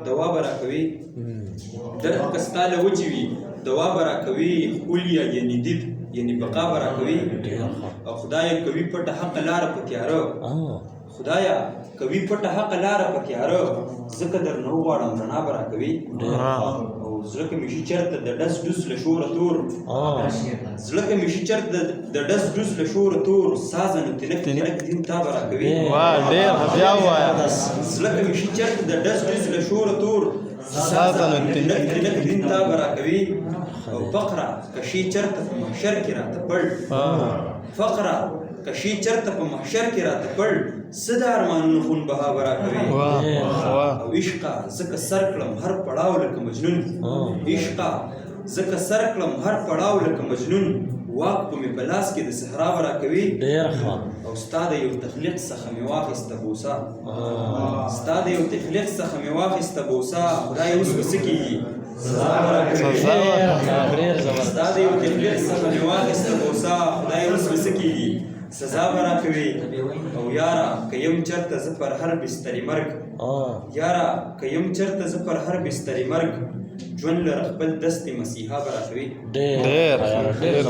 دوا به راکوي درد که ستا له وجې وي دوا به راکوي خولیا یعنې دید یعنې بقا به راکوي او خدایه کوي پټه حقه لاره په تیاره خدایه کوي پټه حقه لاره په تیاره ځکه درنه وغواړم رڼا به راکوي او زړه کې مې شي چېرته د ډز ډوز له شوره تور زړه کې مې شي چېرته د ډز ډوز له شوره تور سازه نو تنک تنک دین تا به راکوي ډېر بیا ووایه زړه کې مې شي چېرته د ډز ډوز له شوره تور سازه نو تنک تنک دین تا به راکوي او فقره که شي چېرته په محشر کې راته پړ فقره که شي چېرته په محشر کې راته پړ څه د ارمانونو خون بها به راکوي او عشقه ځکه سر کړم هر پړاو لکه مجنون عشقه ځکه سر کړم هر پړاو لکه مجنون واک په مې په لاس کې د صحرا به راکوي او ستا د یو تخلیق څخه مې واخیسته بوسه ستا د یو تخلیق څخه مې واخیسته بوسه خدای اوس به څه کېږي سزا به راکوي ستا د یو تخلیق څخه مې واخیسته بوسه خدای اوس به څه کېږي سزا به راکوي او یاره که یم چېرته زه پر هر بسترې مرګ یاره که یم چېرته زه پر هر بسترې مرګ ژوند لره خپل دستې مسیحا به راکوي ډېر